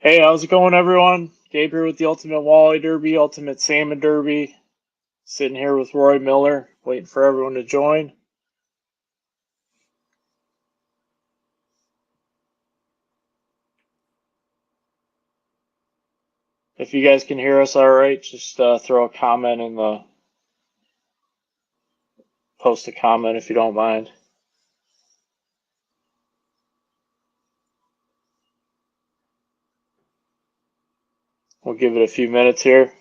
Hey, how's it going, everyone? Gabe here with the Ultimate Walleye Derby, Ultimate Salmon Derby. Sitting here with Roy Miller, waiting for everyone to join. If you guys can hear us all right, just throw a comment in the post a comment if you don't mind. We'll give it a few minutes here.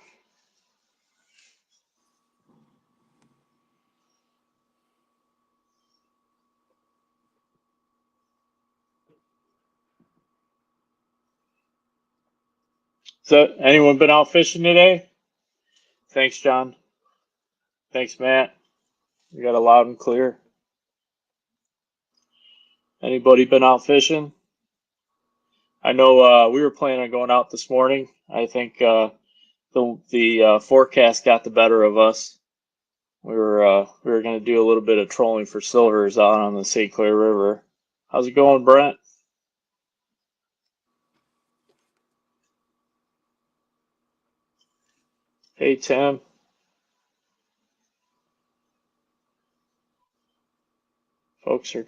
So, anyone been out fishing today? Thanks, John. Thanks, Matt. We got a loud and clear. Anybody been out fishing? I know we were planning on going out this morning. I think the forecast got the better of us. We were going to do a little bit of trolling for silvers out on the St. Clair River. How's it going, Brent? Hey, Tim. Folks are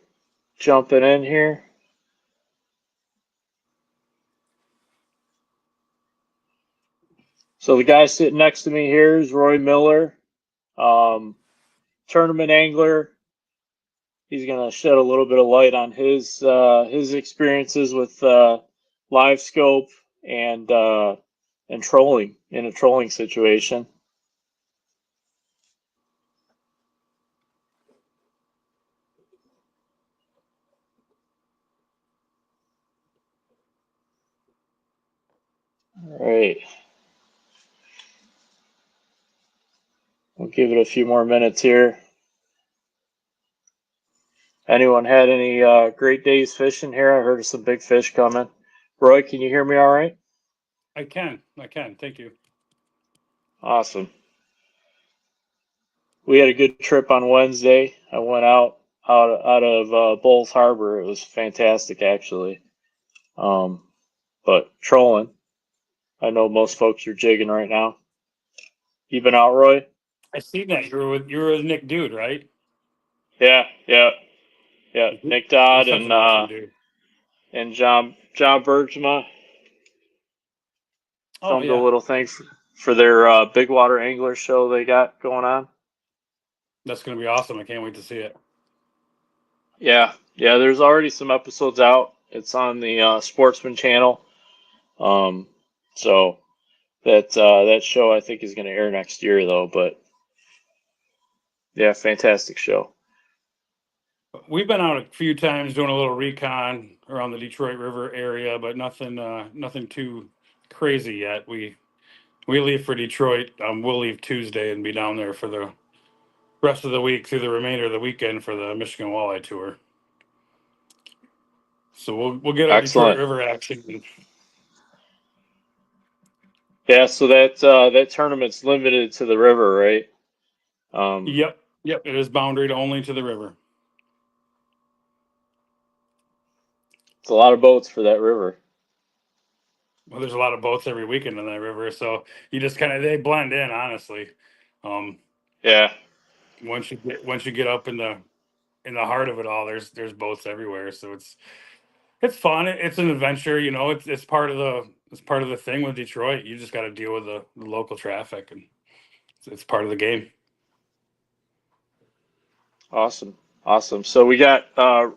jumping in here. So the guy sitting next to me here is Roy Miller, tournament angler. He's going to shed a little bit of light on his experiences with Livescope and trolling in a trolling situation. All right. We'll give it a few more minutes here. Anyone had any great days fishing here? I heard of some big fish coming. Roy, can you hear me all right? I can. Thank you. Awesome. We had a good trip on Wednesday. I went out of Bowles Harbor. It was fantastic, actually. But trolling. I know most folks are jigging right now. You been out, Roy? I see that you were with Nick Dude, right? Yeah. Nick Dodd He's such an awesome dude. and John Bergma Oh filmed a yeah, little thing for their Big Water Angler show they got going on. that's gonna be awesome. I can't wait to see it. Yeah. There's already some episodes out. It's on the Sportsman channel. So that show I think is going to air next year though. But yeah, fantastic show. We've been out a few times doing a little recon around the Detroit River area, but nothing too crazy yet. We leave for Detroit. We'll leave Tuesday and be down there for the rest of the week through the remainder of the weekend for the Michigan Walleye Tour. So we'll get our Detroit Excellent. River action. Yeah, so that tournament's limited to the river, right? Yep. It is boundaried only to the river. It's a lot of boats for that river. Well, there's a lot of boats every weekend in that river, so you just they blend in, honestly. Yeah. Once you get up in the heart of it all, there's boats everywhere, so it's fun. It's an adventure, It's part of the thing with Detroit. You just got to deal with the local traffic, and it's part of the game. Awesome. So we got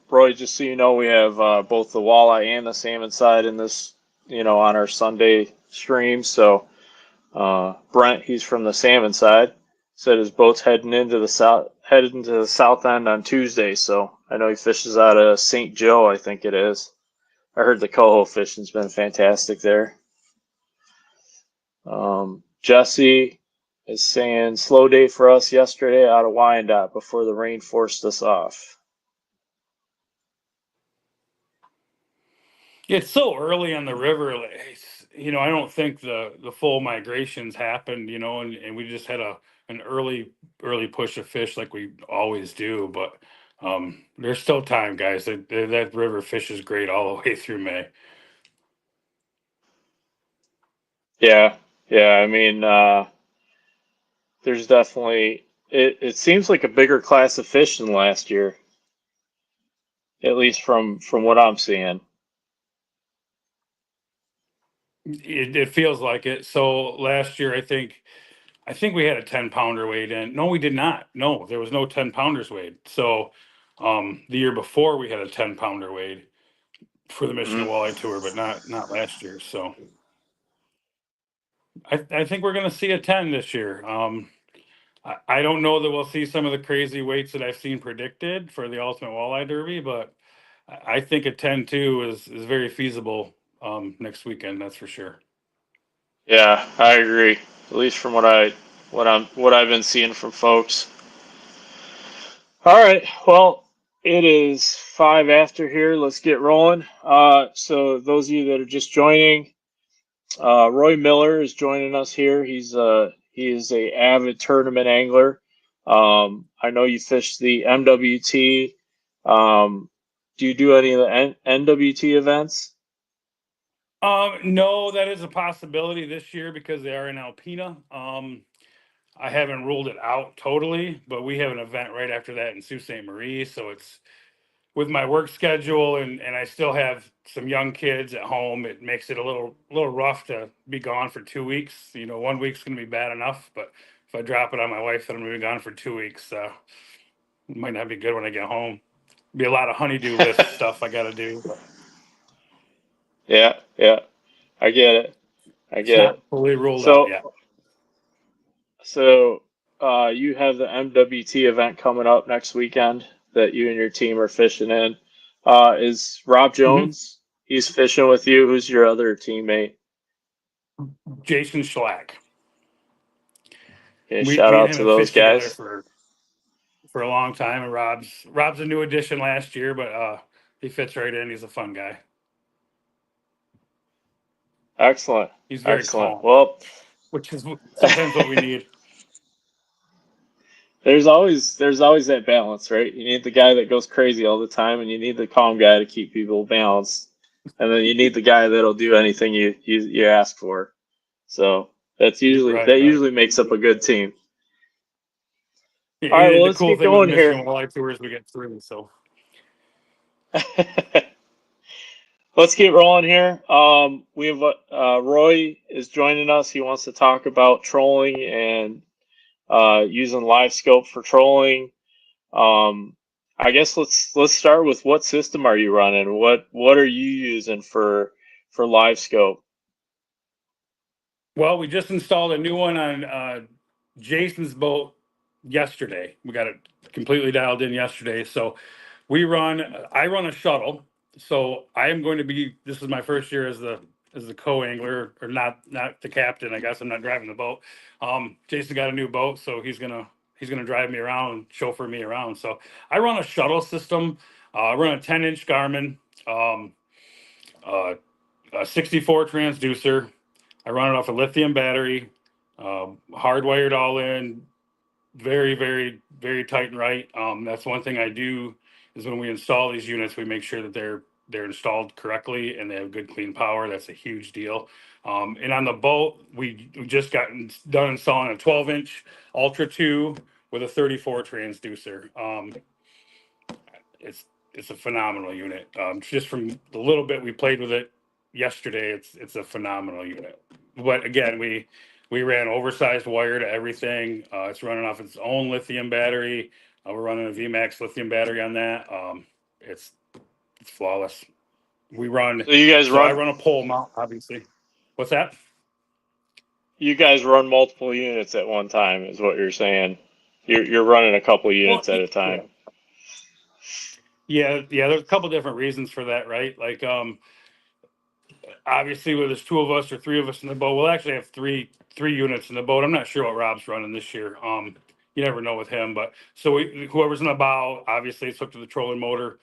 Roy. Just so you know, we have both the walleye and the salmon side in this, on our Sunday stream. So Brent, he's from the salmon side, said his boat's heading into the south end on Tuesday. So I know he fishes out of St. Joe, I think it is. I heard the coho fishing's been fantastic there. Jesse is saying slow day for us yesterday out of Wyandotte before the rain forced us off. It's so early on the river. I don't think the full migrations happened. And we just had an early push of fish like we always do. But there's still time, guys. That river fish is great all the way through May. Yeah, yeah. I mean, there's definitely it seems like a bigger class of fish than last year, at least from what I'm seeing. It feels like it. So last year, I think we had a 10-pounder weighed in. No, we did not. No, there was no 10-pounders weighed. So the year before we had a 10-pounder weighed for the Mission Hmm. of Walleye Tour, but not last year. So I think we're going to see a 10 this year. I don't know that we'll see some of the crazy weights that I've seen predicted for the Ultimate Walleye Derby, but I think a 10 too is very feasible next weekend. That's for sure. Yeah, I agree. At least from what I've been seeing from folks. All right. Well, it is 5 after here. Let's get rolling. So those of you that are just joining, Roy Miller is joining us here. He is a avid tournament angler. I know you fish the MWT. Do you do any of the NWT events? No, that is a possibility this year because they are in Alpena. I haven't ruled it out totally, but we have an event right after that in Sault Ste. Marie. So it's with my work schedule and I still have some young kids at home. It makes it a little rough to be gone for 2 weeks. 1 week's gonna be bad enough, but if I drop it on my wife that I'm gonna be gone for 2 weeks, it might not be good when I get home. Be a lot of honeydew list stuff I gotta do, but Yeah, yeah, I get it. I it's get not it. fully ruled out So, yet. so you have the MWT event coming up next weekend that you and your team are fishing in. Is Rob Hmm. Jones? He's fishing with you. Who's your other teammate? Jason Schlack. Okay, We shout me and out him to have those fished together guys. for a long time, and Rob's a new addition last year, but he fits right in. He's a fun guy. Excellent, He's very excellent. calm, Well, which is sometimes what we need. there's always that balance, right? You need the guy that goes crazy all the time, and you need the calm guy to keep people balanced, and then you need the guy that'll do anything you ask for. So Right, that right. usually makes up a good team. All right, well, The let's cool get thing with the going Mission here. Walleye Tour is we get through. So Let's get rolling here. We have Roy is joining us. He wants to talk about trolling and using Livescope for trolling. Um, I guess let's start with what system are you running? What are you using for Livescope? well, we just installed a new one on Jason's boat yesterday. We got it completely dialed in yesterday. So I run a shuttle. So I am going to be, this is my first year as the co-angler, or not the captain. I guess I'm not driving the boat. Jason got a new boat, so he's gonna drive me around, chauffeur me around. So I run a shuttle system. I run a 10-inch Garmin, um, uh, a 64 transducer. I run it off a lithium battery, hardwired all in, very, very, very tight and right. That's one thing I do is when we install these units, we make sure that they're installed correctly and they have good clean power. That's a huge deal. And on the boat, we just got done installing a 12-inch Ultra 2 with a 34 transducer. It's it's a phenomenal unit. Just from the little bit we played with it yesterday, it's a phenomenal unit. But again, we ran oversized wire to everything. It's running off its own lithium battery. We're running a VMAX lithium battery on that. It's it's flawless. We run So you guys so I run run a pole mount, obviously. What's that? you guys run multiple units at one time, is what you're saying. You're running a couple Well, units at a yeah, time. yeah. There's a couple different reasons for that, right? Like, obviously, whether there's two of us or three of us in the boat, we'll actually have three units in the boat. I'm not sure what Rob's running this year. You never know with him, but so whoever's in the bow, obviously, it's hooked to the trolling motor,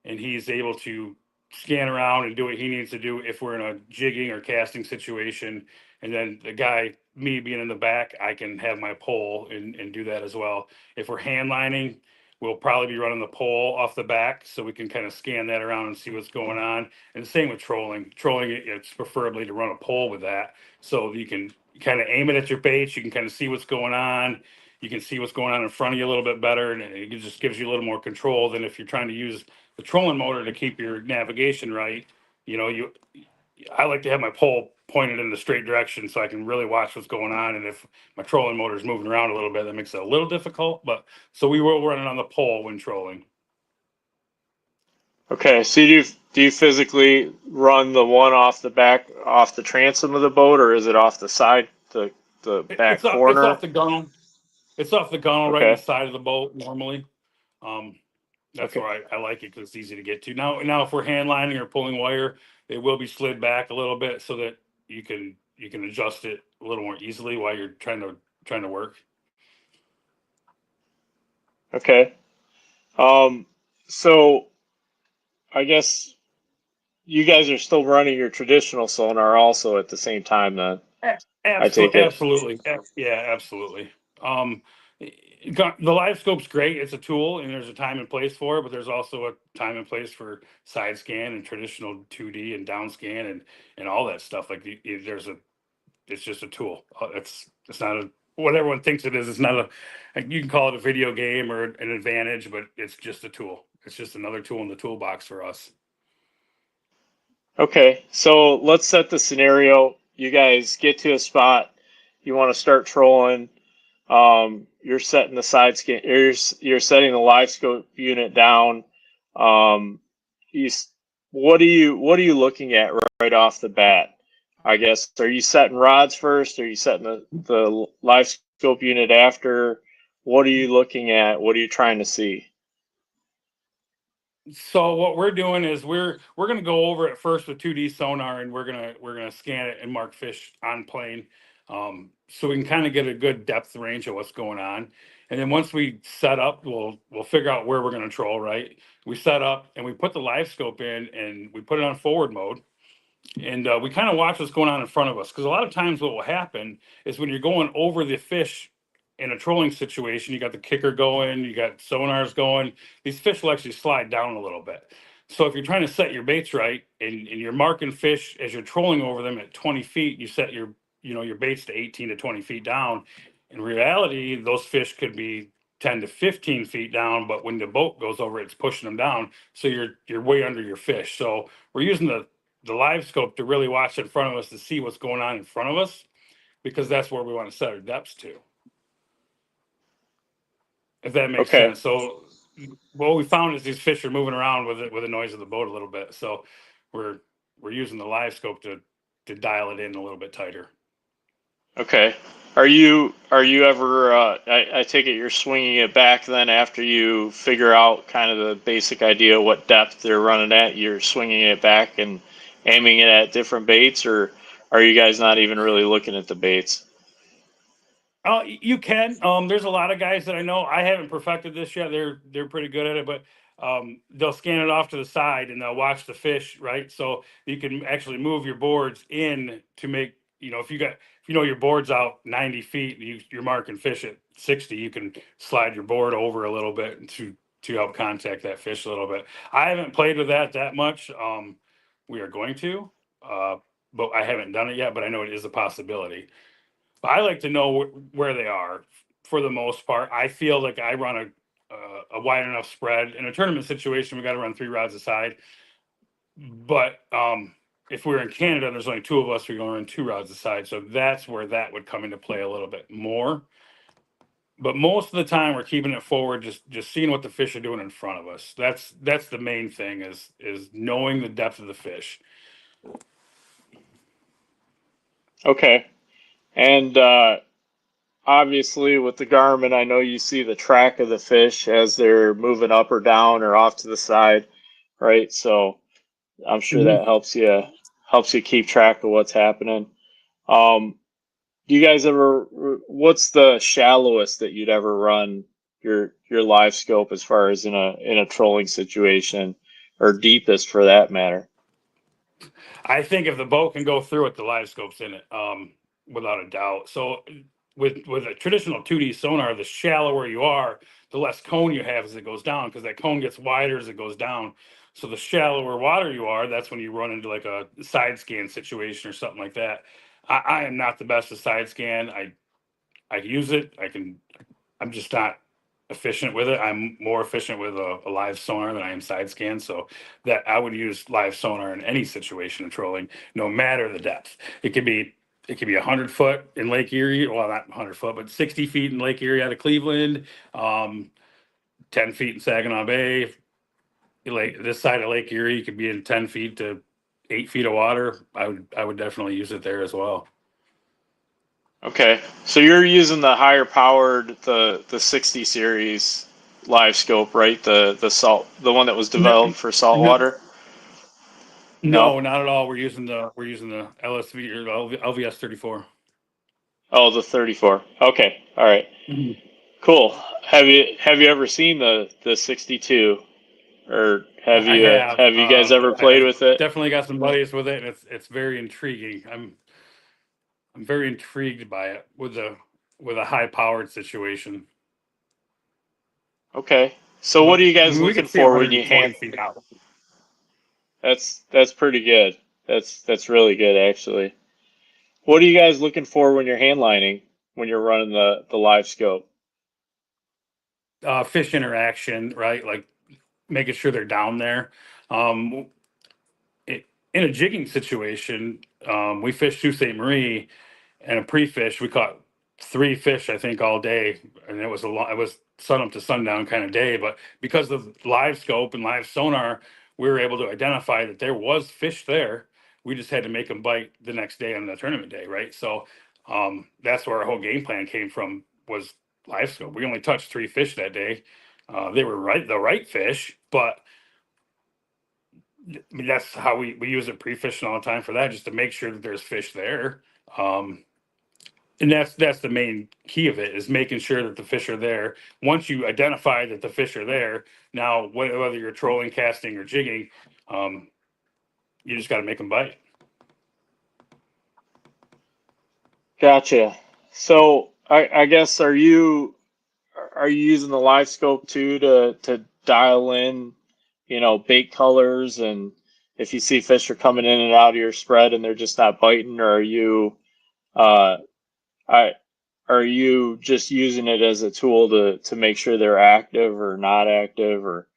and he's able to scan around and do what he needs to do if we're in a jigging or casting situation. And then the guy, me being in the back, I can have my pole and do that as well. If we're hand lining, we'll probably be running the pole off the back so we can kind of scan that around and see what's going on. And the same with trolling. Trolling, it's preferably to run a pole with that so you can kind of aim it at your baits. You can kind of see what's going on. You can see what's going on in front of you a little bit better, and it just gives you a little more control than if you're trying to use the trolling motor to keep your navigation right. I like to have my pole pointed in the straight direction so I can really watch what's going on. And if my trolling motor is moving around a little bit, that makes it a little difficult. But so we will run it on the pole when trolling. Okay, so do you physically run the one off the back, off the transom of the boat, or is it off the side, the back It's corner? off the gunnel. It's off the gunnel right in the Okay, side of the boat normally. Um, that's okay, where I like it because it's easy to get to. Now if we're hand lining or pulling wire, it will be slid back a little bit so that you can adjust it a little more easily while you're trying to work. okay. Um, so I guess you guys are still running your traditional sonar also at the same time then, I take Absolutely, it. absolutely, yeah, absolutely. Um, the live scope's great. It's a tool, and there's a time and place for it. But there's also a time and place for side scan and traditional 2D and down scan and all that stuff. Like it's just a tool. It's not a what everyone thinks it is. It's not a like, you can call it a video game or an advantage, but it's just a tool. It's just another tool in the toolbox for us. Okay, so let's set the scenario. You guys get to a spot, you want to start trolling. You're setting the side scan. You're setting the live scope unit down. Um, you, what are you looking at right off the bat? I guess are you setting rods first? Are you setting the live scope unit after? What are you looking at? What are you trying to see? So what we're doing is we're gonna go over it first with 2D sonar, and we're gonna scan it and mark fish on plane, so we can kind of get a good depth range of what's going on. And then once we set up, we'll figure out where we're gonna troll. Right, we set up and we put the live scope in and we put it on forward mode, and we kind of watch what's going on in front of us because a lot of times what will happen is when you're going over the fish in a trolling situation, you got the kicker going, you got sonars going, these fish will actually slide down a little bit. So if you're trying to set your baits right and you're marking fish as you're trolling over them at 20 feet, you set your baits to 18 to 20 feet down. In reality, those fish could be 10 to 15 feet down, but when the boat goes over, it's pushing them down. So you're way under your fish. So we're using the live scope to really watch in front of us to see what's going on in front of us because that's where we want to set our depths to, if that makes Okay, sense. So what we found is these fish are moving around with the noise of the boat a little bit. So we're we're using the live scope to dial it in a little bit tighter. okay. Are you ever? I take it you're swinging it back then after you figure out kind of the basic idea what depth they're running at. You're swinging it back and aiming it at different baits, or are you guys not even really looking at the baits? You can. There's a lot of guys that I know. I haven't perfected this yet. They're pretty good at it, but they'll scan it off to the side and they'll watch the fish, right? So you can actually move your boards in to make if your board's out 90 feet, you're marking fish at 60. You can slide your board over a little bit to help contact that fish a little bit. I haven't played with that much. We are going to, uh, but I haven't done it yet. But I know it is a possibility. I like to know where they are for the most part. I feel like I run a wide enough spread in a tournament situation. We got to run 3 rods aside. But if we were in Canada, and there's only two of us. We're going to run 2 rods aside. So that's where that would come into play a little bit more. But most of the time, we're keeping it forward, just seeing what the fish are doing in front of us. That's the main thing is knowing the depth of the fish. Okay, and obviously with the Garmin, I know you see the track of the fish as they're moving up or down or off to the side, right? So I'm sure that helps you keep track of what's happening. Um, do you guys ever? What's the shallowest that you'd ever run your live scope as far as in a trolling situation, or deepest for that matter? I think if the boat can go through it, the live scope's in it, without a doubt. So with a traditional 2D sonar, the shallower you are, the less cone you have as it goes down, because that cone gets wider as it goes down. So the shallower water you are, that's when you run into like a side scan situation or something like that. I am not the best at side scan. I use it. I'm just not efficient with it. I'm more efficient with a live sonar than I am side scan. So that I would use live sonar in any situation of trolling, no matter the depth. It could be 100 foot in Lake Erie. Well, not 100 foot, but 60 feet in Lake Erie out of Cleveland, 10 feet in Saginaw Bay. Like this side of Lake Erie, you could be in 10 feet to 8 feet of water. I would definitely use it there as well. Okay, so you're using the higher powered the 60 series live scope, right? The one that was No, developed for no, saltwater. No? no, not at all. We're using the LSV or LVS 34. Oh, the 34. Okay, all right, Mhm. cool. Have you ever seen the 62, or have I you have. have you guys ever played I've with it? definitely got some buddies with it, and it's very intriguing. I'm very intrigued by it with a high powered situation. Okay, so what are you I guys mean, we looking could see for when you 120 feet out. That's pretty good. That's really good actually. What are you guys looking for when you're hand lining, when you're running the live scope? Fish interaction, right? Like making sure they're down there. Um, in a jigging situation, we fished Sault Ste. Marie and a pre-fish. We caught 3 fish, I think, all day, and it was sun up to sundown kind of day. But because of live scope and live sonar, we were able to identify that there was fish there. We just had to make them bite the next day on the tournament day, right? So that's where our whole game plan came from, was live scope. We only touched 3 fish that day. They were the right fish, but I mean, that's how we use it pre-fishing all the time for that, just to make sure that there's fish there. Um, and that's the main key of it, is making sure that the fish are there. Once you identify that the fish are there, now whether you're trolling, casting, or jigging, um, you just got to make them bite. Gotcha. So I guess are you using the live scope too to dial in, bait colors, and if you see fish are coming in and out of your spread and they're just not biting, or uh I are you just using it as a tool to make sure they're active or not active, or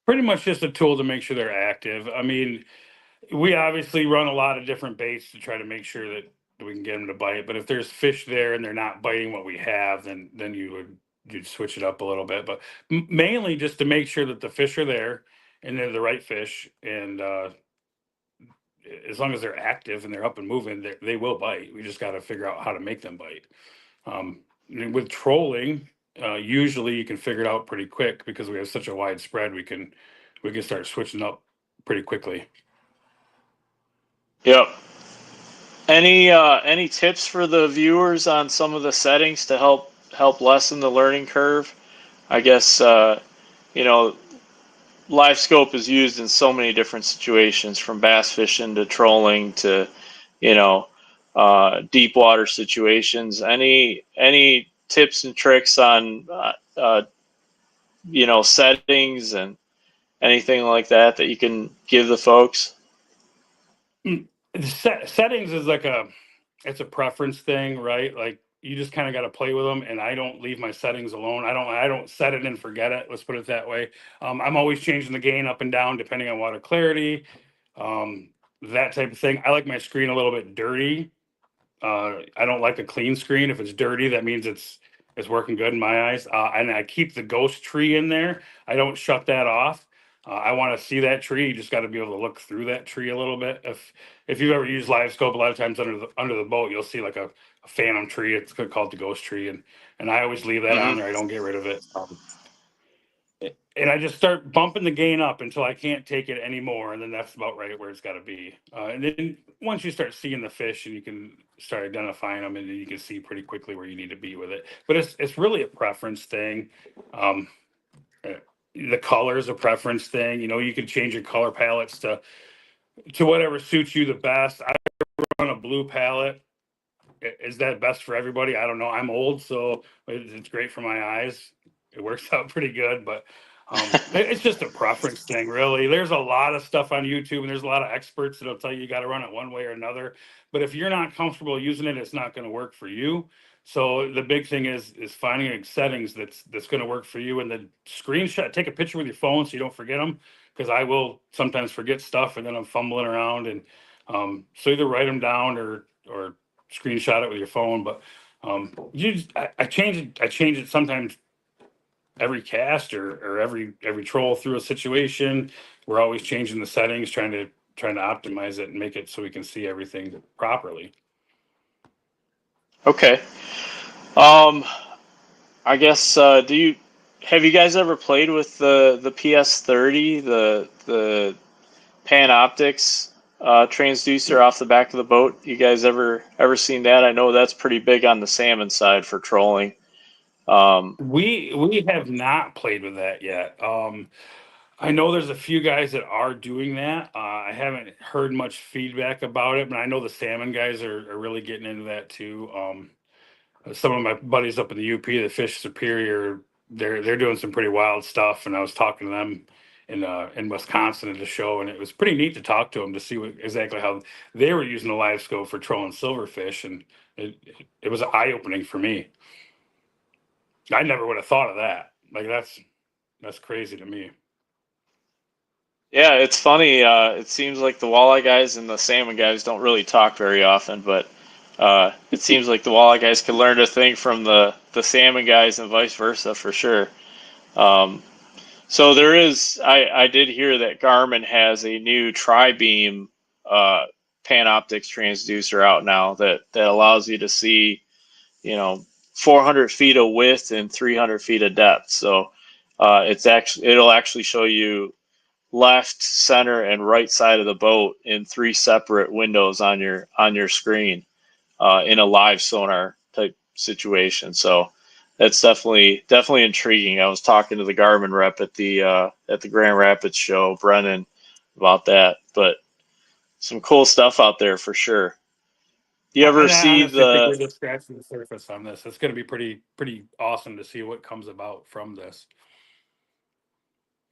Pretty much just a tool to make sure they're active. I mean, we obviously run a lot of different baits to try to make sure that we can get them to bite. But if there's fish there and they're not biting what we have, then you'd switch it up a little bit. But mainly just to make sure that the fish are there and they're the right fish. And as long as they're active and they're up and moving, they will bite. We just got to figure out how to make them bite. And with trolling, usually you can figure it out pretty quick, because we have such a wide spread. We can start switching up pretty quickly. yep. Any tips for the viewers on some of the settings to help lessen the learning curve? I guess you know live scope is used in so many different situations, from bass fishing to trolling to you know deep water situations. Any tips and tricks on settings and anything like that you can give the folks? Mm, Settings is it's a preference thing, right? Like you just kind of got to play with them, and I don't leave my settings alone. I don't set it and forget it. Let's put it that way. I'm always changing the gain up and down depending on water clarity, um, that type of thing. I like my screen a little bit dirty. I don't like a clean screen. If it's dirty, that means it's working good in my eyes. And I keep the ghost tree in there. I don't shut that off. I want to see that tree. You just got to be able to look through that tree a little bit. If you've ever used Livescope, a lot of times under the boat, you'll see like a phantom tree. It's called the ghost tree, and I always leave that Hmm. on there. I don't get rid of it. And I just start bumping the gain up until I can't take it anymore, and then that's about right where it's got to be. And then once you start seeing the fish and you can start identifying them, and then you can see pretty quickly where you need to be with it. But it's really a preference thing. Um, uh, the color is a preference thing. You can change your color palettes to whatever suits you the best. I run a blue palette. Is that best for everybody? I don't know. I'm old, so it's great for my eyes. it works out pretty good. But it's just a preference thing, really. There's a lot of stuff on YouTube, and there's a lot of experts that'll tell you got to run it one way or another. But if you're not comfortable using it, it's not going to work for you. So the big thing is finding settings that's going to work for you, and then screenshot, take a picture with your phone so you don't forget them. Because I will sometimes forget stuff, and then I'm fumbling around, and so either write them down or screenshot it with your phone. But I change it. I change it sometimes every cast or every troll through a situation. We're always changing the settings, trying to optimize it and make it so we can see everything properly. Okay. I guess have you guys ever played with the PS30, the Panoptics transducer off the back of the boat? You guys ever seen that? I know that's pretty big on the salmon side for trolling. We have not played with that yet. I know there's a few guys that are doing that. I haven't heard much feedback about it, but I know the salmon guys are really getting into that too. Some of my buddies up in the UP, the Fish Superior, they're doing some pretty wild stuff, and I was talking to them in Wisconsin at the show, and it was pretty neat to talk to them to see exactly how they were using the Livescope for trolling silverfish, and it was eye opening for me. I never would have thought of that. Like that's crazy to me. Yeah, it's funny. It seems like the walleye guys and the salmon guys don't really talk very often, but it seems like the walleye guys can learn a thing from the salmon guys and vice versa for sure. Um, so there is, I did hear that Garmin has a new tri-beam Panoptics transducer out now that allows you to see, 400 feet of width and 300 feet of depth. So it'll actually show you left, center, and right side of the boat in three separate windows on your screen in a live sonar type situation. So that's definitely intriguing. I was talking to the Garmin rep at the Grand Rapids show, Brennan, about that. But some cool stuff out there for sure. Do you ever And I see honestly think the we're just scratching the surface on this. It's going to be pretty awesome to see what comes about from this.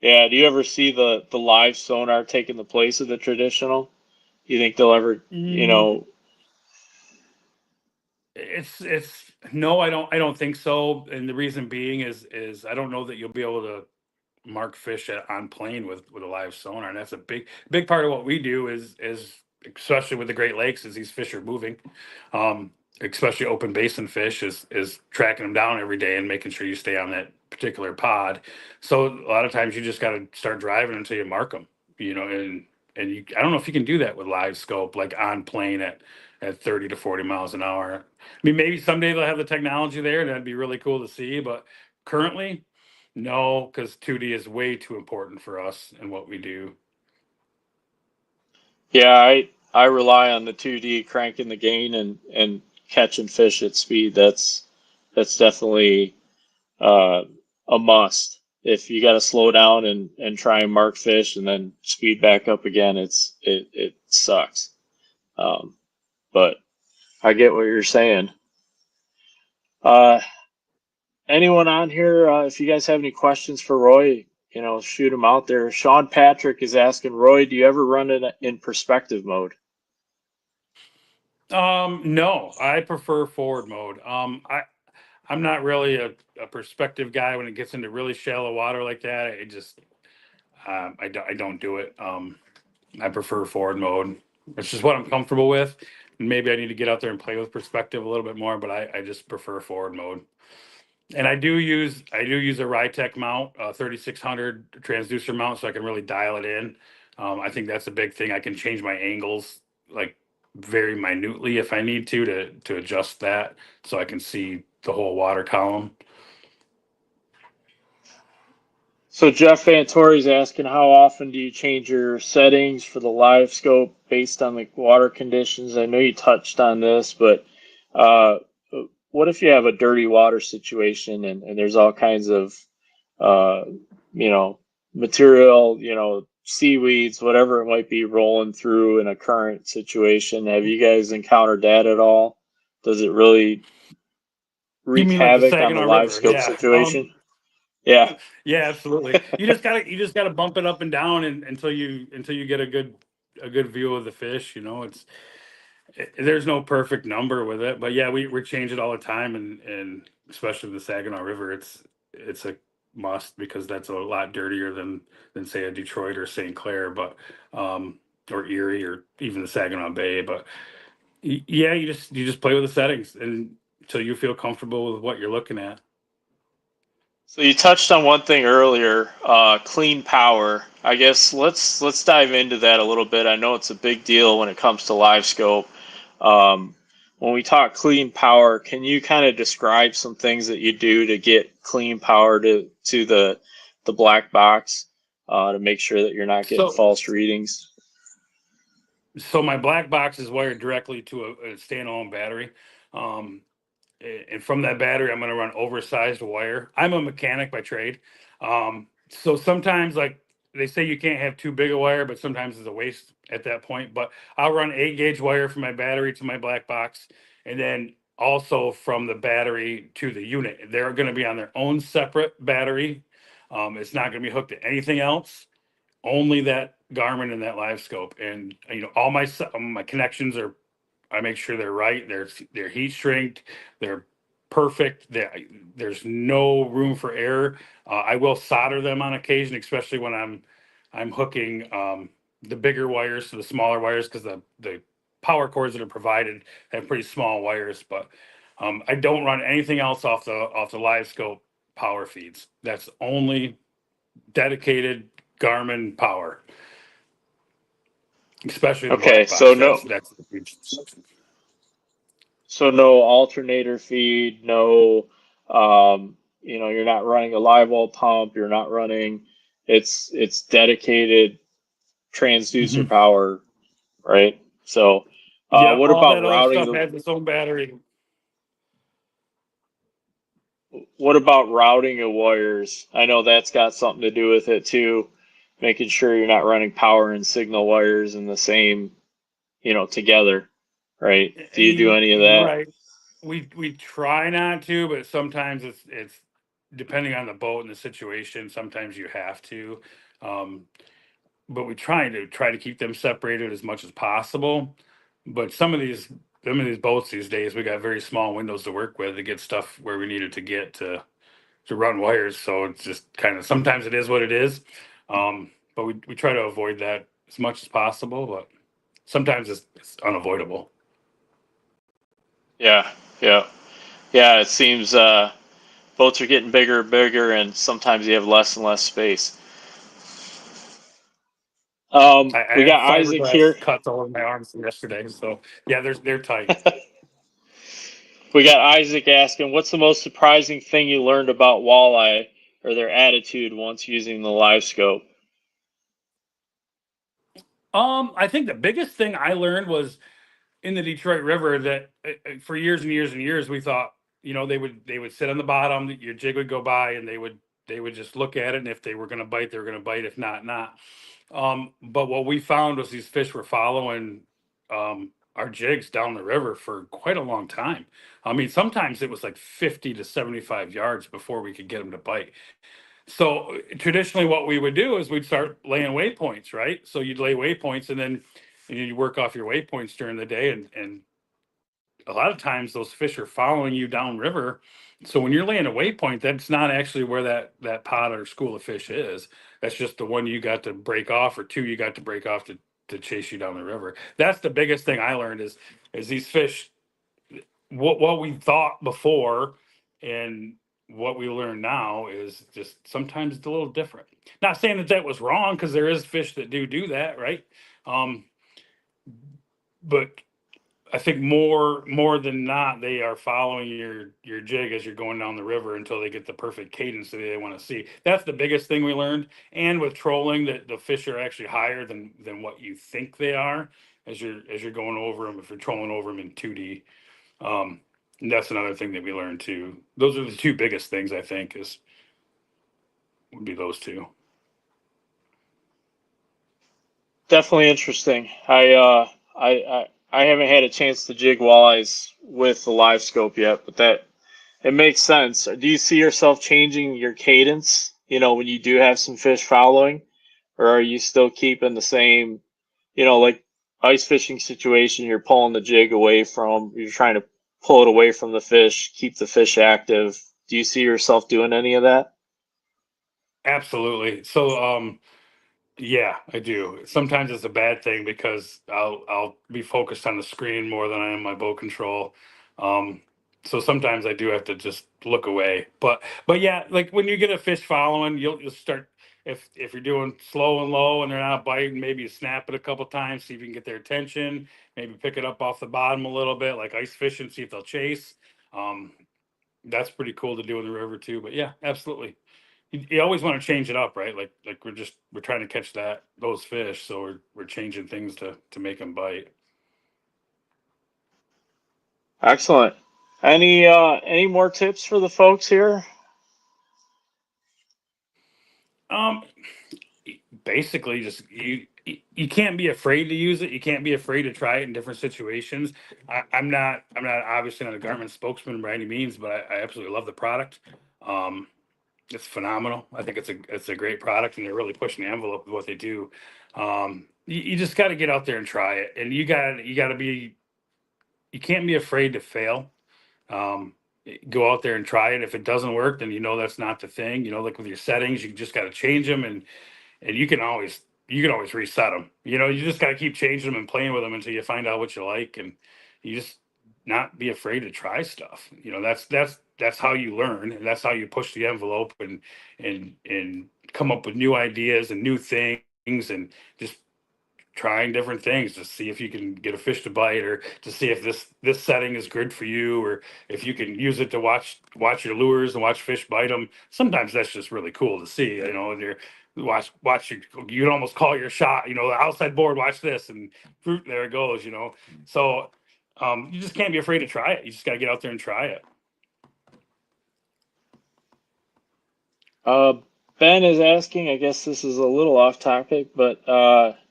Yeah, do you ever see the live sonar taking the place of the traditional? Do you think they'll ever, Mm, it's no, I don't think so. And the reason being is I don't know that you'll be able to mark fish on plane with a live sonar, and that's a big part of what we do is especially with the Great Lakes is these fish are moving, especially open basin fish is tracking them down every day and making sure you stay on that particular pod. So a lot of times you just got to start driving until you mark them, and I don't know if you can do that with live scope like on plane at 30 to 40 miles an hour. I mean, maybe someday they'll have the technology there, and that'd be really cool to see, but currently no, because 2D is way too important for us and what we do. Yeah, I rely on the 2D cranking the gain and catching fish at speed. That's definitely uh, a must. If you got to slow down and try and mark fish and then speed back up again, it sucks. Um, but I get what you're saying. Uh, anyone on here? If you guys have any questions for Roy, shoot them out there. Sean Patrick is asking Roy, do you ever run it in perspective mode? No, I prefer forward mode. I'm not really a perspective guy when it gets into really shallow water like that. It just I don't do it. I prefer forward mode. It's just what I'm comfortable with. Maybe I need to get out there and play with perspective a little bit more, but I just prefer forward mode. And I do use a Rytech mount, 3600 transducer mount, so I can really dial it in. I think that's a big thing. I can change my angles like very minutely if I need to adjust that, so I can see the whole water column. So Jeff Fantori's asking how often do you change your settings for the live scope based on the water conditions? I know you touched on this, but uh, what if you have a dirty water situation and there's all kinds of uh, you know material, seaweeds, whatever it might be rolling through in a current situation? Have you guys encountered that at all? Does it really You wreak mean like the havoc on the Saginaw live River? scope Yeah. situation? Yeah. Yeah, absolutely. You just gotta bump it up and down until you get a good view of the fish. There's no perfect number with it, but yeah, we change it all the time, and especially the Saginaw River, it's a must because that's a lot dirtier than say a Detroit or St. Clair, but or Erie or even the Saginaw Bay. But yeah, you just play with the settings and until you feel comfortable with what you're looking at. So you touched on one thing earlier, clean power. I guess let's dive into that a little bit. I know it's a big deal when it comes to Livescope. When we talk clean power, can you kind of describe some things that you do to get clean power to the black box to make sure that you're not getting So false readings? so my black box is wired directly to a standalone battery. Um, and from that battery, I'm going to run oversized wire. I'm a mechanic by trade. So sometimes, like they say, you can't have too big a wire, but sometimes it's a waste at that point. But I'll run 8 gauge wire from my battery to my black box, and then also from the battery to the unit. They're going to be on their own separate battery. It's not going to be hooked to anything else, only that Garmin and that live scope. And all my connections are, I make sure they're right. They're heat shrinked. They're perfect. There's no room for error. I will solder them on occasion, especially when I'm hooking the bigger wires to the smaller wires, because the power cords that are provided have pretty small wires. But I don't run anything else off the live scope power feeds. That's only dedicated Garmin power, especially the Okay, black box. That's the huge. so no alternator feed, no, you're not running a live well pump, you're not running, it's dedicated transducer Mhm. power, right? So, Yep, what all about that other routing stuff the has its own battery. what about routing of wires? I know that's got something to do with it too, making sure you're not running power and signal wires in the same, together, right? Do you do any of You're that? right. We try not to, but sometimes it's depending on the boat and the situation. Sometimes you have to, um, but we try to keep them separated as much as possible. But some of these boats these days, we got very small windows to work with to get stuff where we needed to get to run wires. So it's just kind of sometimes it is what it is. But we try to avoid that as much as possible. But sometimes it's unavoidable. Yeah, yeah, yeah. It seems boats are getting bigger and bigger, and sometimes you have less and less space. I We have got Isaac here. fiberglass cuts all over my arms from yesterday. So yeah, they're tight. We got Isaac asking, what's the most surprising thing you learned about walleye or their attitude once using the live scope? I think the biggest thing I learned was in the Detroit River that for years and years and years we thought they would sit on the bottom, your jig would go by, and they would just look at it, and if they were going to bite, they were going to bite. If not, not. But what we found was these fish were following our jigs down the river for quite a long time. I mean, sometimes it was like 50 to 75 yards before we could get them to bite. So traditionally, what we would do is we'd start laying waypoints, right? So you'd lay waypoints, and then you work off your waypoints during the day, and a lot of times those fish are following you downriver. So when you're laying a waypoint, that's not actually where that pod or school of fish is. That's just the one you got to break off, or two you got to break off to chase you down the river. That's the biggest thing I learned is these fish, what we thought before and what we learn now is just sometimes it's a little different. Not saying that was wrong, because there is fish that do that, right? Um, but I think more than not, they are following your jig as you're going down the river until they get the perfect cadence that they want to see. That's the biggest thing we learned. And with trolling, that the fish are actually higher than what you think they are as you're going over them. If you're trolling over them in 2D, um, and that's another thing that we learned too. Those are the two biggest things I think would be those two. Definitely interesting. I haven't had a chance to jig walleyes with the live scope yet, but It makes sense. Do you see yourself changing your cadence, when you do have some fish following, or are you still keeping the same, like ice fishing situation, you're pulling the jig away from, you're trying to pull it away from the fish, keep the fish active. Do you see yourself doing any of that? Absolutely. So, yeah, I do. Sometimes it's a bad thing because I'll be focused on the screen more than I am my boat control. Um, so sometimes I do have to just look away. But yeah, like when you get a fish following, you'll start, if you're doing slow and low and they're not biting, maybe you snap it a couple times, see if you can get their attention. Maybe pick it up off the bottom a little bit, like ice fishing, see if they'll chase. Um, that's pretty cool to do in the river too. But yeah, absolutely. You always want to change it up, right? Like we're trying to catch those fish, so we're changing things to make them bite. Excellent. Any more tips for the folks here? Um, Basically, just you can't be afraid to use it. You can't be afraid to try it in different situations. I'm not obviously not a Garmin spokesman by any means, but I absolutely love the product. Um, it's phenomenal. I think it's a great product, and they're really pushing the envelope with what they do. You just got to get out there and try it, and you got to be you can't be afraid to fail. Um, go out there and try it. If it doesn't work, then that's not the thing. Like with your settings, you just got to change them, and you can always reset them. You just got to keep changing them and playing with them until you find out what you like, and you just not be afraid to try stuff. That's how you learn, and that's how you push the envelope and come up with new ideas and new things, and just trying different things to see if you can get a fish to bite, or to see if this setting is good for you, or if you can use it to watch your lures and watch fish bite them. Sometimes that's just really cool to see, and you're watch you'd almost call your shot, the outside board, watch this, and fruit, there it goes. So you just can't be afraid to try it. You just got to get out there and try it. Uh, Ben is asking, I guess this is a little off topic, but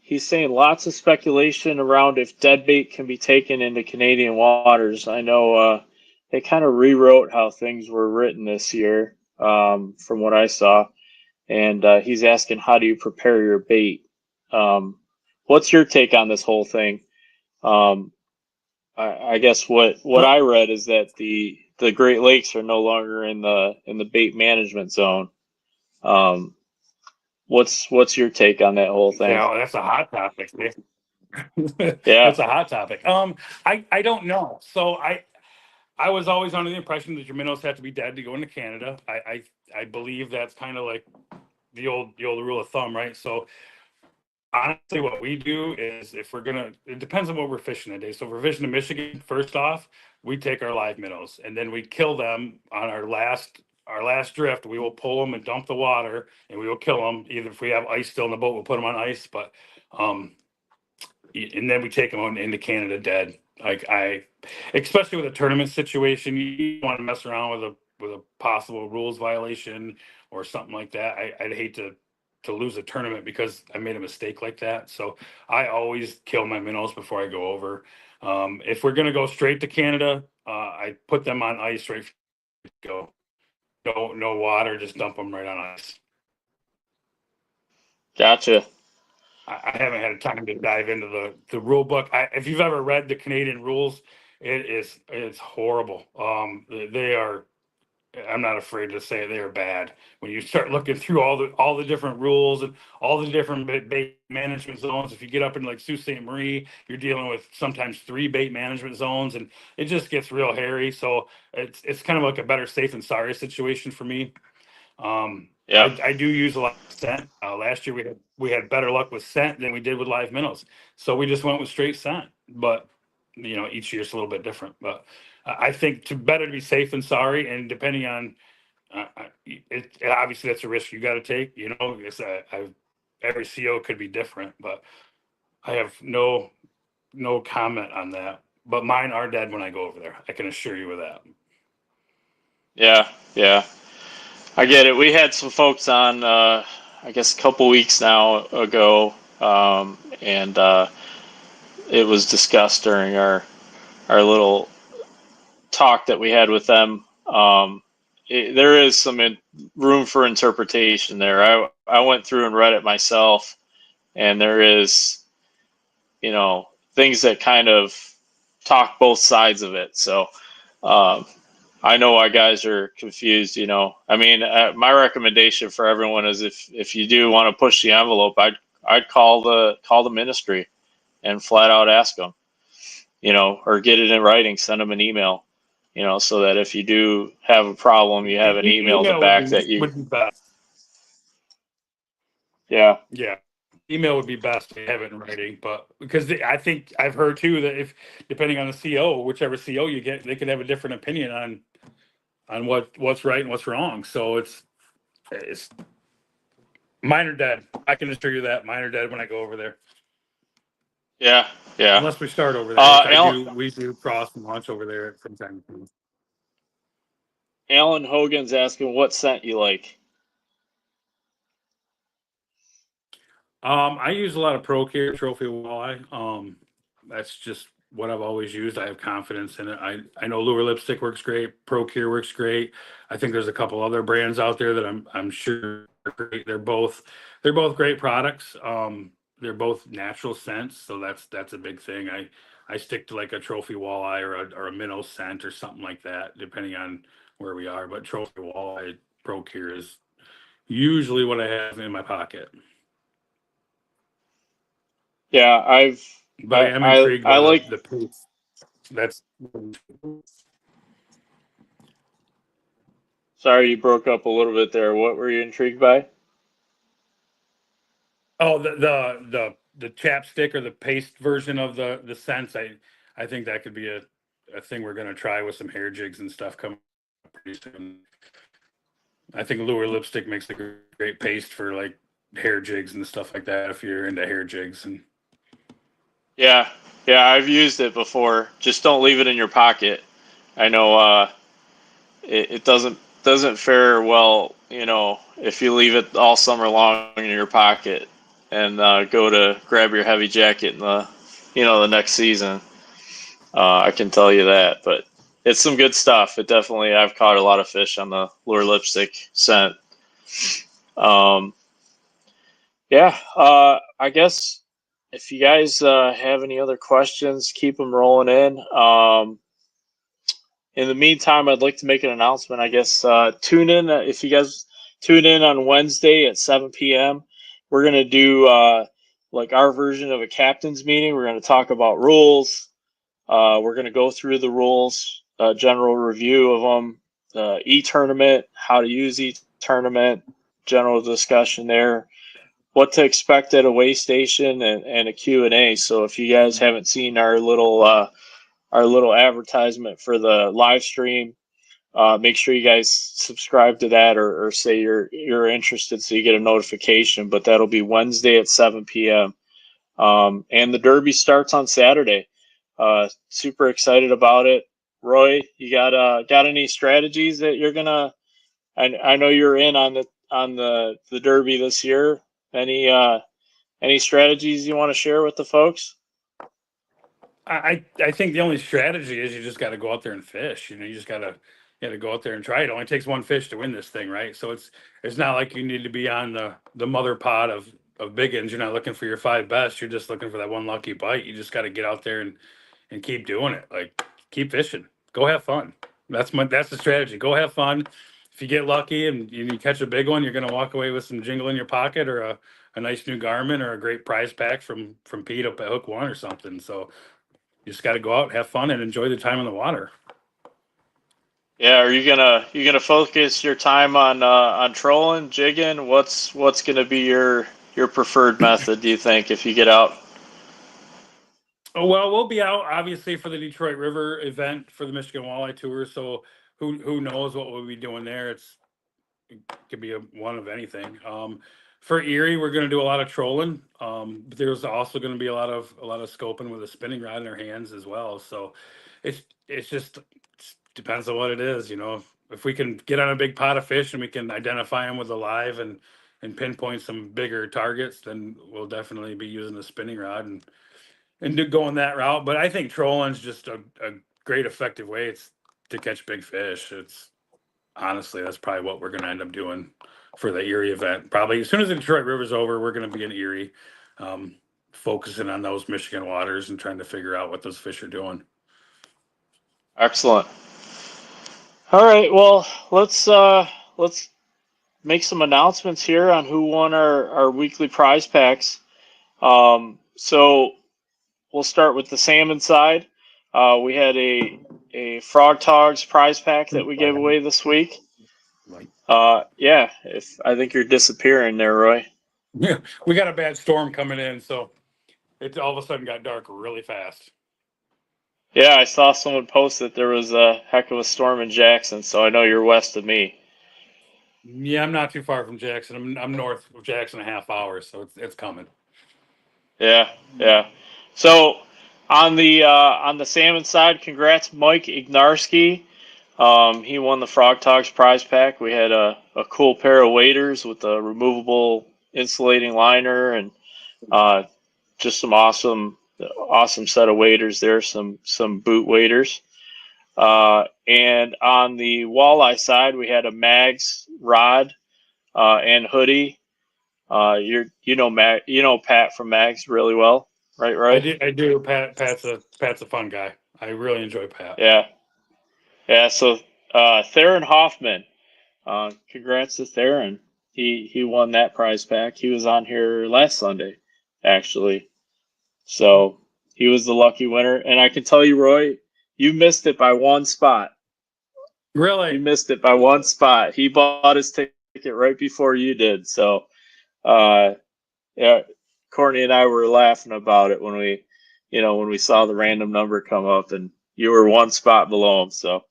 he's saying lots of speculation around if dead bait can be taken into Canadian waters. I know they kind of rewrote how things were written this year, from what I saw. And he's asking, how do you prepare your bait? What's your take on this whole thing? Um, I guess what Well, I read is that the Great Lakes are no longer in the bait management zone. Um, what's your take on that whole thing? that's a hot topic. Yeah, That's a hot topic. I don't know. So I was always under the impression that your minnows have to be dead to go into Canada. I believe that's kind of like the old rule of thumb, right? So honestly, what we do is, if we're gonna, it depends on what we're fishing that day. So if we're fishing in Michigan, first off, we take our live minnows and then we kill them on our last drift. We will pull them and dump the water, and we will kill them. Either if we have ice still in the boat, we'll put them on ice, but um and then we take them on into Canada dead. Like, especially with a tournament situation, you don't want to mess around with a possible rules violation or something like that. I'd hate to lose a tournament because I made a mistake like that. So I always kill my minnows before I go over. If we're gonna go straight to Canada, I put them on ice right go. No water, just dump them right on ice. gotcha. I haven't had time to dive into the rule book. If you've ever read the Canadian rules, it's horrible. They are. I'm not afraid to say it, they are bad. When you start looking through all the different rules and all the different bait management zones, if you get up in like Sault Ste. Marie, you're dealing with sometimes 3 bait management zones, and it just gets real hairy. So it's kind of like a better safe than sorry situation for me. Yep. I do use a lot of scent. Last year we had better luck with scent than we did with live minnows, so we just went with straight scent. But each year's a little bit different. But I think better to be safe than sorry, and depending on obviously that's a risk you got to take. Every CO could be different, but I have no comment on that. But mine are dead when I go over there. I can assure you of that. Yeah, yeah. I get it. We had some folks on, I guess, a couple weeks now ago, and it was discussed during our little talk that we had with them. there is some room for interpretation there. I went through and read it myself, and there is, things that kind of talk both sides of it. So I know why guys are confused. I mean, my recommendation for everyone is if you do want to push the envelope, I'd call the ministry and flat out ask them, or get it in writing, send them an email, so that if you do have a problem, you have an email to Email would back be that you. would be best. Yeah. Yeah, email would be best to have it in writing, but because I think I've heard too that if depending on the CO, whichever CO you get, they could have a different opinion on what's right and what's wrong. So it's mine are dead. I can assure you that mine are dead when I go over there. Yeah. Yeah. Unless we start over there, which Alan, we do cross and launch over there from time to time. Alan Hogan's asking what scent you like. I use a lot of ProCare Trophy Walleye. That's just what I've always used. I have confidence in it. I know Lure Lipstick works great. ProCare works great. I think there's a couple other brands out there that I'm sure are great. They're both great products. They're both natural scents, so that's a big thing. I stick to like a Trophy Walleye or a minnow scent or something like that, depending on where we are. But Trophy Walleye ProCare is usually what I have in my pocket. Yeah, But I am I intrigued I by like. the pace. That's Sorry, you broke up a little bit there. What were you intrigued by? oh the chapstick or the paste version of the scents. I think that could be a thing we're gonna try with some hair jigs and stuff coming up pretty soon. I think Lure Lipstick makes a great paste for like hair jigs and stuff like that if you're into hair jigs and Yeah, yeah, I've used it before. Just don't leave it in your pocket. I know it doesn't fare well, if you leave it all summer long in your pocket and go to grab your heavy jacket in the next season. I can tell you that, but it's some good stuff. I've caught a lot of fish on the Lure Lipstick scent. Um, yeah, I guess if you guys have any other questions, keep them rolling in. In the meantime, I'd like to make an announcement. I guess tune in if you guys tune in on Wednesday at 7 p.m. We're gonna do like our version of a captain's meeting. We're gonna talk about rules. We're gonna go through the rules, general review of them, e-tournament, how to use e-tournament, general discussion there, what to expect at a weigh station, and a Q&A. So if you guys haven't seen our little advertisement for the live stream, make sure you guys subscribe to that, or say you're interested so you get a notification. But that'll be Wednesday at 7 p.m. And the Derby starts on Saturday. Super excited about it. Roy, you got any strategies that you're gonna? I know you're in on the Derby this year. Any strategies you want to share with the folks? I think the only strategy is you just got to go out there and fish. You just got to go out there and try. It only takes one fish to win this thing, right? So it's not like you need to be on the mother pot of biggins. You're not looking for your five best. You're just looking for that one lucky bite. You just got to get out there and keep doing it. Like keep fishing. Go have fun. That's the strategy. Go have fun. If you get lucky and you catch a big one, you're gonna walk away with some jingle in your pocket or a nice new garment or a great prize pack from Pete up at Hook One or something. So you just got to go out, have fun, and enjoy the time in the water. Yeah, are you gonna focus your time on trolling, jigging? What's gonna be your preferred method, do you think, if you get out? Oh, well, we'll be out obviously for the Detroit River event for the Michigan Walleye Tour. So who knows what we'll be doing there? It could be one of anything. For Erie, we're going to do a lot of trolling. But there's also going to be a lot of scoping with a spinning rod in our hands as well. So it's just depends on what it is. If we can get on a big pot of fish and we can identify them with a live and pinpoint some bigger targets, then we'll definitely be using the spinning rod and going that route. But I think trolling's just a great effective way to catch big fish. honestly, that's probably what we're going to end up doing for the Erie event. Probably as soon as the Detroit River's over, we're going to be in Erie, focusing on those Michigan waters and trying to figure out what those fish are doing. Excellent. All right, well, let's make some announcements here on who won our weekly prize packs. So we'll start with the salmon side. We had a Frog Togs prize pack that we gave away this week. Yeah, I think you're disappearing there, Roy. Yeah, we got a bad storm coming in, so it all of a sudden got dark really fast. Yeah, I saw someone post that there was a heck of a storm in Jackson, so I know you're west of me. Yeah, I'm not too far from Jackson. I'm north of Jackson a half hour, so it's coming. Yeah, yeah. So on the salmon side, congrats, Mike Ignarski. He won the Frog Togs prize pack. We had a cool pair of waders with a removable insulating liner and just some awesome set of waders there. Some boot waders. And on the walleye side, we had a Mags rod and hoodie. You know Pat from Mags really well, right? Right? I do. Pat's a fun guy. I really enjoy Pat. Yeah, yeah. So Theron Hoffman, congrats to Theron. He won that prize pack. He was on here last Sunday, actually. So he was the lucky winner. And I can tell you, Roy, you missed it by one spot. Really? You missed it by one spot. He bought his ticket right before you did. So, yeah, Courtney and I were laughing about it when we saw the random number come up, and you were one spot below him. So,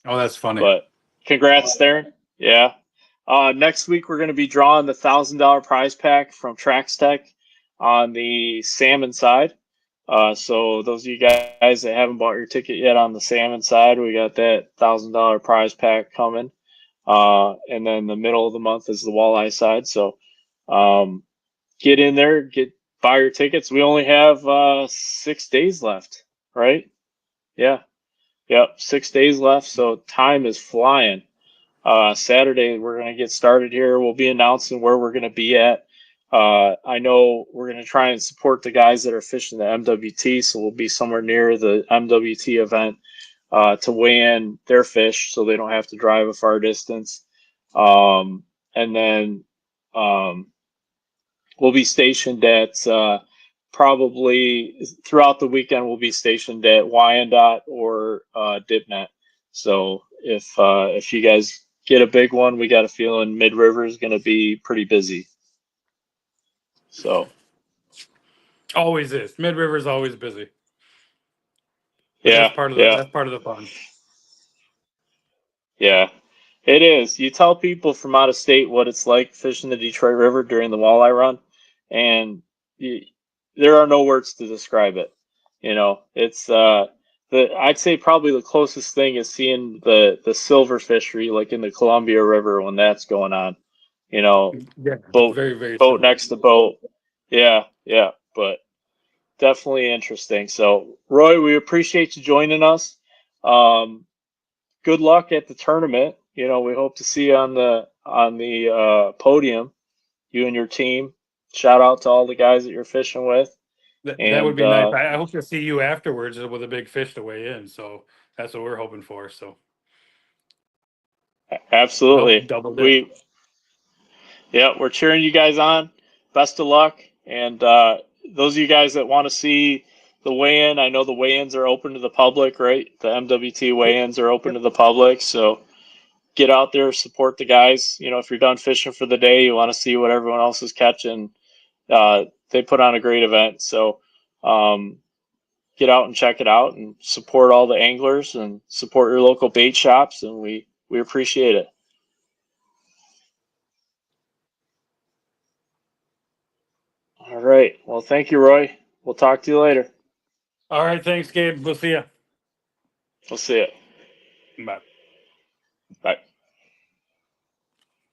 Oh, that's funny. but congrats, Theron. Yeah. Next week we're going to be drawing the $1,000 prize pack from Trax Tech on the salmon side. So those of you guys that haven't bought your ticket yet on the salmon side, we got that $1,000 prize pack coming. And then the middle of the month is the walleye side. So get in there, buy your tickets. We only have 6 days left, right? Yeah. Yep, 6 days left. So time is flying. Saturday we're going to get started here. We'll be announcing where we're going to be at. I know we're going to try and support the guys that are fishing the MWT, so we'll be somewhere near the MWT event to weigh in their fish so they don't have to drive a far distance. And then we'll be stationed at probably throughout the weekend, we'll be stationed at Wyandotte or Dipnet. So if you guys get a big one, we got a feeling Mid River is going to be pretty busy. So always is. Mid River is always busy. But yeah, that's part of the fun. Yeah, it is. You tell people from out of state what it's like fishing the Detroit River during the walleye run, and there are no words to describe it. It's I'd say probably the closest thing is seeing the silver fishery like in the Columbia River when that's going on. Yeah, Boat very, very boat similar. next to boat. Yeah, yeah, but definitely interesting. So Roy, we appreciate you joining us. Good luck at the tournament. We hope to see you on the podium, you and your team. Shout out to all the guys that you're fishing with. That would And be nice. I hope to see you afterwards with a big fish to weigh in. So that's what we're hoping for. So absolutely, double dip. we're cheering you guys on. Best of luck. And those of you guys that want to see the weigh-in, I know the weigh-ins are open to the public, right? The MWT weigh-ins are open to the public, so get out there, support the guys. If you're done fishing for the day, you want to see what everyone else is catching. They put on a great event, so get out and check it out and support all the anglers and support your local bait shops, and we appreciate it. All right. Well, thank you, Roy. We'll talk to you later. All right. Thanks, Gabe. We'll see you. We'll see you. Bye. Bye.